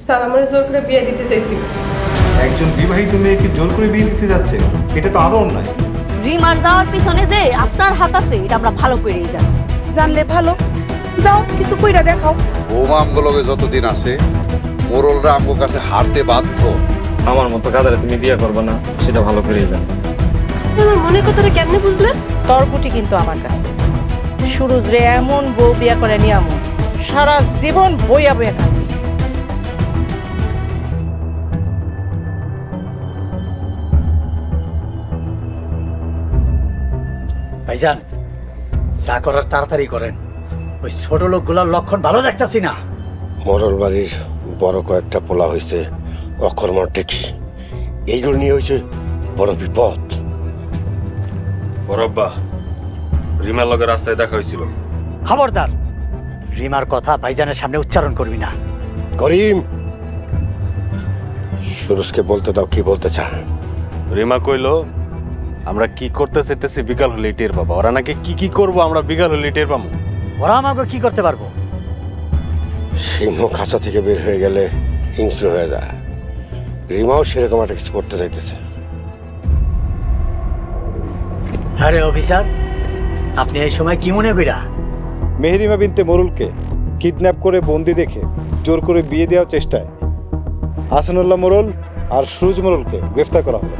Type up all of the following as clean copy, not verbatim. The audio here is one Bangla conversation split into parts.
স্যার আমার জোর করে বিয়ে দিতে চাইছিল। একজন বিবাহিত মেয়েকে জোর করে বিয়ে দিতে যাচ্ছে, এটা তো আরো অন্যায়। রিমার যাওয়ার পিছনে যে আপনার হাত আছে এটা আমরা ভালো করেই জানি। জানলে ভালো, যাও কিছু কইরা দেখাও। বৌমা আমগুলোকে যতদিন আছে মোরলরা আমগো কাছে হারতে বাধ্য। আমার মতো কাদারে তুমি বিয়ে করবে না সেটা ভালো করেই জানি। আমার মনের কথাটা কেমনে বুঝলেন? তর্কটি কিন্তু আমার কাছে। সুরজ রে এমন বউ বিয়া করে নিয়ামো সারা জীবন বইয়া বইয়া কাঁদবি। ভাইজান যা করার তাড়াতাড়ি করেন, ওই ছোট লোকগুলোর লক্ষণ ভালো দেখতাছি না। মোরল বাড়ির বড় কয়েকটা পোলা হয়েছে অকর্মর দেখি, এইগুলো নিয়ে হয়েছে বড় বিপদ। বড়ব্বা, রিমার লগে রাস্তায় দেখা হয়েছিল। খবরদার রিমার কথা ভাইজানের সামনে উচ্চারণ করবি না। করিম, সুরজকে বলতে দাও কি বলতে চা। রিমা কইল আমরা কি করতে চাইতেছি বিকাল হলে টের পাবো। ওরা নাকি কি কি করবো আমরা বিকাল হলে টের পাবো। ওরা আমাকে কি করতে পারবো? সিংহ খাঁচা থেকে বের হয়ে গেলে হিংস্র হয়ে যায়। রিমাও সেরকম একটা কিছু করতে চাইতেছে। আরে অফিসার, আপনি এই সময় কি মনে কইরা? মেহেরিমা বিনতে মোরলকে কিডন্যাপ করে বন্দি রেখে জোর করে বিয়ে দেওয়ার চেষ্টায় হাসানুল্লাহ মোরল আর সুরজ মোরলকে গ্রেফতার করা হলো।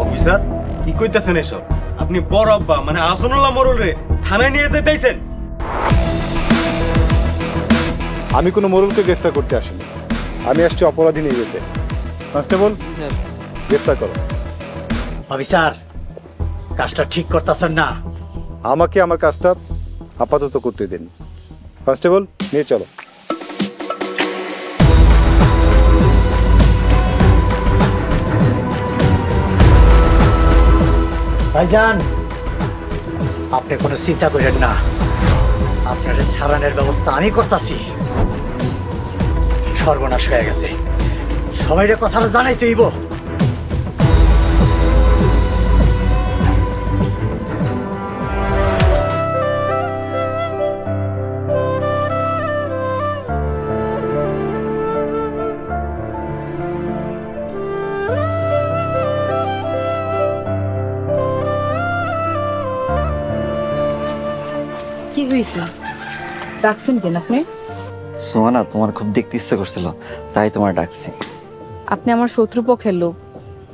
অফিসার কি কইতাছেন এসব? আপনি বড়ব্বা মানে হাসানুল্লাহ মোরল রে থানায় নিয়ে যেতেইছেন? আমি কোনো মোরলকে গ্রেফতার করতে আসিনি, আমি আসছি অপরাধী নিয়ে যেতে। কনস্টেবল, গ্রেফতার করো। অফিসার কাজটা ঠিক করতেছেন না। আমাকে আমার কাজটা আপাতত করতে দিন। কনস্টেবল, নিয়ে চলো। ভাইজান আপনি কোনো চিন্তা করেন না, আপনার সারানোর ব্যবস্থা আমি করতেছি। সর্বনাশ হয়ে গেছে, সবাইরে কথাটা জানাই তুইব। কি হয়েছে? ডাকছেন কেন আপনি? সোহানা, তোমার খুব দেখতে ইচ্ছে করছিল তাই তোমার ডাকছি। আপনি আমার শত্রুপক্ষের লোক,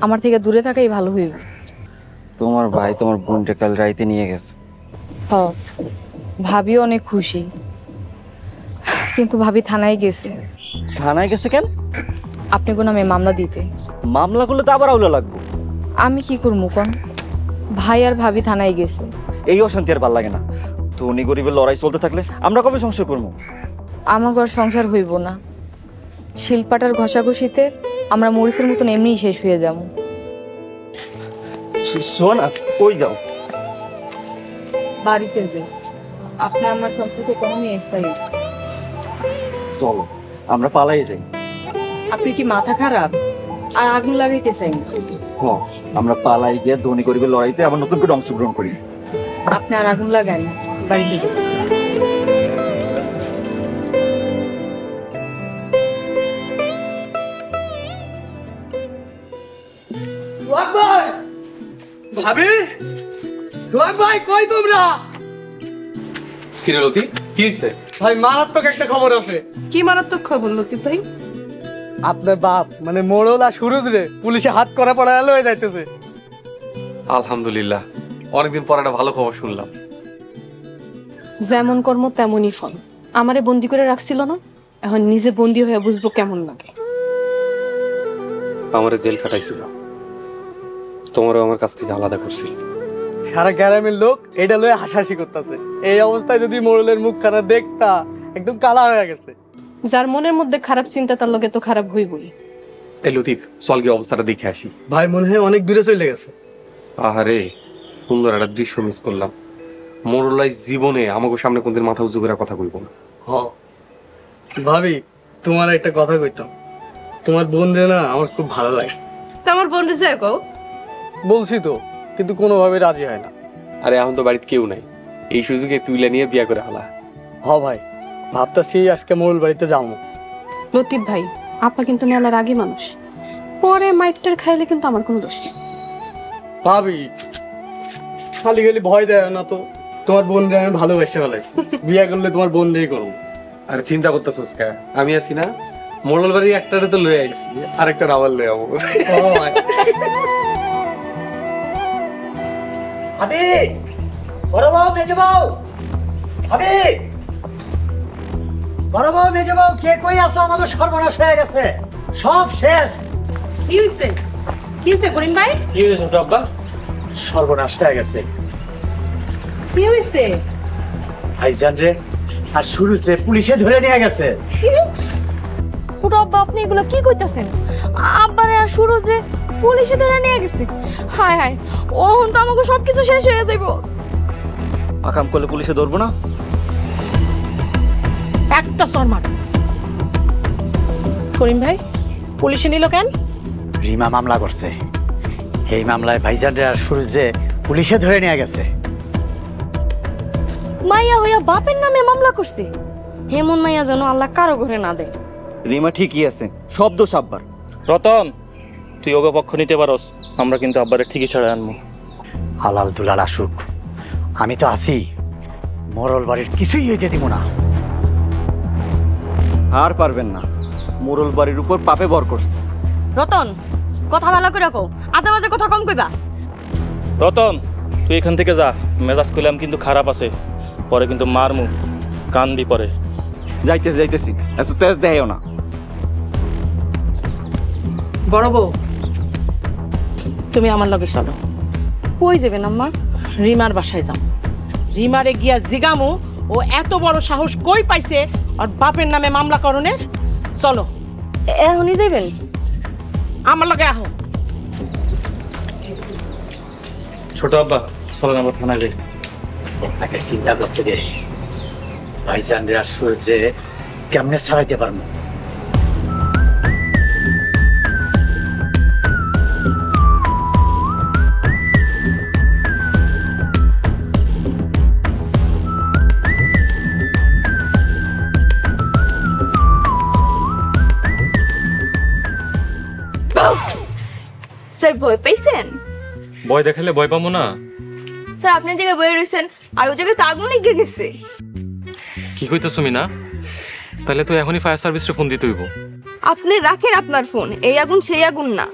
আমার থেকে দূরে থাকাই ভালো হইবে। তোমার ভাই তোমার বোনটা কাল রাইতে নিয়ে গেছে। হ, ভাবিও অনেক খুশি, কিন্তু ভাবি থানায় গেছে। থানায় গেছে কেন? আপনি কোন নামে মামলা দিতে। মামলা করলে তো আবার আউলা লাগবো। আমি কি করবো কোন? ভাই আর ভাবি থানায় গেছে। এই অশান্তি আর ভাল লাগে না। ধনী গরিবের লড়াই চলতে থাকলে আমরা কবে সংসার করবো? আমার ঘর সংসার হইব না। শিলপাটার ঘষাঘষিতে আমরা মরিচের মতন এমনিই শেষ হয়ে যাবো। সোহানা, কই যাও? বাড়িতে যে আপনার আমার সম্পর্কে কখনই স্থায়ী। চলো আমরা পালাই যাই। আপনি কি মাথা খারাপ? আর আগুন লাগাইতে চাই? হ্যাঁ, আমরা পালাই গিয়ে ধনী গরিবের লড়াইতে আবার নতুন করে অংশগ্রহণ করি। আপনি আর আগুন লাগান, বাড়িতে যাই। ভাবি, রোহান ভাই কই তোমরা? কি রে লতি, কি হইছে? ভাই মারাত্মক একটা খবর আছে। কি মারাত্মক খবর লতিফ ভাই? আপনার বাপ মানে মোড়ল আর সুরজ রে পুলিশে হাত করা পড়া লয়ে যাইতেছে। আলহামদুলিল্লাহ, অনেকদিন পর একটা ভালো খবর শুনলাম। যেমন কর্ম তেমনই ফল। আমারে বন্দি করে রাখছিল না, এখন নিজে বন্দি হয়ে বুঝবো কেমন লাগে। আমারে জেল খাটাইছিল, তোমারও আমার কাছ থেকে আলাদা করছিল। সারা গ্রামের লোক এটা লয়ে হাসাহাসি করতেছে। এই অবস্থায় যদি মোড়লের মুখখানা দেখতা, একদম কালা হয়ে গেছে। যার মনের মধ্যে খারাপ চিন্তা তার লগে তো খারাপ হইবই। এই লতিফ, চল গিয়ে অবস্থাটা দেখে আসি। ভাই মনে হয় অনেক দূরে চলে গেছে। আহারে, সুন্দর একটা দৃশ্য মিস করলাম। মোরলাই জীবনে আমাকে সামনে কোনদিন মাথা উঁচু করে কথা কইব না। ভাবি, তোমার একটা কথা কইতাম। তোমার বোন রে না আমার খুব ভালো লাগে। তা আমার বোন রে যায় কও? বলছি তো, কিন্তু কোনোভাবে রাজি হয় না। আরে এখন তো বাড়িতে কেউ নাই, এই সুযোগে তুইলা নিয়ে বিয়া করে হালা। ভাই ভাবতাছি আজকে মোড়ল বাড়িতে যাবো। লতিফ ভাই, আপা কিন্তু মেলার আগে মানুষ, পরে মাইকটার খাইলে কিন্তু আমার কোনো দোষ নেই। ভাবি খালি খালি ভয় দেয় না তো, তোমার বোন আমি ভালোবেসে ফেলাইছি, বিয়ে করলে তোমার বোন দিয়েই করবো। আর চিন্তা করতেছিস কা, আমি আছি না, মোড়ল বাড়ি একটারে তো লয়ে আইছি, আরেকটা আবার লয়ে যাবো। আবে বড় বউ মেজে বউ, আবে বড় বউ মেজে বউ, কে কই আছো? আমাদের সর্বনাশ হয়ে গেছে, সব শেষ। কি হইছে? কি হইছে করিম ভাই? কি হয়েছে আব্বা? সর্বনাশ হয়ে গেছে। কি হইছে? ভাইজান রে আর শুরুতে পুলিশে ধরে নিয়ে গেছে। ছোট আব্বা, আপনি এগুলো কি কইতাছেন? আব্বারে আর সুরজ রে পুলিশে ধরে নিয়ে গেছে। হায় হায়, ওহন তো আমাকে সবকিছু শেষ হয়ে যাইব। আকাম করলে পুলিশে ধরবো না? একটা শর্মা। করিম ভাই পুলিশে নিল কেন? রিমা মামলা করছে, এই মামলায় ভাইজান রে আর সুরজে পুলিশে ধরে নিয়ে গেছে। মাইয়া হইয়া বাপের নামে মামলা করছে, হেমন মাইয়া যেন আল্লাহ কারো ঘরে না দেয়। রিমা ঠিকই আছে, সব দোষ আব্বার। রতন, তুই ওকে পক্ষ নিতে পারস, আমরা কিন্তু আব্বারে ঠিকই ছাড়া আনবো। হালাল দুলাল আসুক, আমি তো আছি, মরল বাড়ির কিছুই হইতে দিব না। আর পারবেন না, মোরল বাড়ির উপর পাপে ভর করছে। রতন, কথা ভালো করে রাখো, আজে বাজে কথা কম কইবা। রতন, তুই এখান থেকে যা, মেজাজ কইলাম কিন্তু খারাপ আছে, পরে কিন্তু মারমু, কানবি পরে। যাইতেছি যাইতেছি, এত তেজ দেয়ও না। বড় বউ তুমি আমার লগে চলো। কই যাবেন আম্মা? রিমার বাসায় যাও। রিমারে গিয়া জিগামু ও এত বড় সাহস কই পাইছে আর বাপের নামে মামলা করণের। চলো। এখনই যাবেন? আমার লগে আহো। ছোট আব্বা, চলেন আমরা থানায় যাই। তাকে চিন্তা করতে দে, ভাইজান রে আর সুরজে কেমনে ছাড়াইতে পারবো। স্যার ভয় পাইছেন? ভয় দেখালে ভয় পাবো না? স্যার আপনার জায়গায় বয়ে রয়েছেন আর ওই জায়গায় তো আগুন লেগে গেছে। কি কইতেছো মিনা? তাহলে তো এখনই ফায়ার সার্ভিসে ফোন দিতে হইব। আপনি রাখেন আপনার ফোন, এই আগুন সেই আগুন না।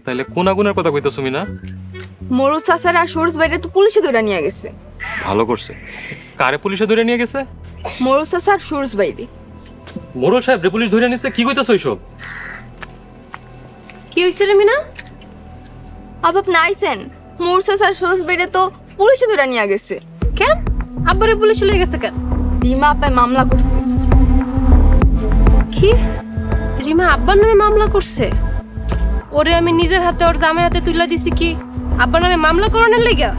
তাহলে কোন আগুনের কথা কইতেছো মিনা? মরু চাচার আর সোর্স বাইরে তো পুলিশে ধরে নিয়ে গেছে। ভালো করছে। কারে পুলিশে ধরে নিয়ে গেছে? মরু চাচার সোর্স বাইরে। মোরল সাহেব রে পুলিশ ধরে নিছে? কি কইতেছো এইসব? কি হইছে রে মিনা? আপনি আইছেন, মরু চাচার সোর্স বাইরে তো পুলিশে ধরে নিয়ে গেছে। কেন আব্বারে পুলিশে লয়ে গেছে কেন? রিমা আপা মামলা করছে। কি? রিমা আব্বার নামে মামলা করছে? ওরে আমি নিজের হাতে ওর জামের হাতে তুলে দিছি কি আব্বার নামে মামলা করানোর লাগা?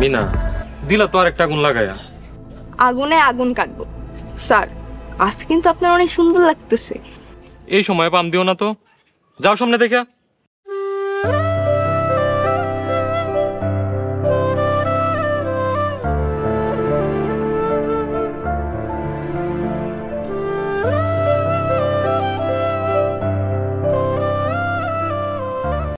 মিনা, দিলা তো আর একটা আগুন লাগায়া। আগুনে আগুন কাটবো। স্যার, আজ কিন্তু আপনার অনেক সুন্দর লাগতেছে। এই সময় পাম দিও না তো, যাও সামনে দেখা।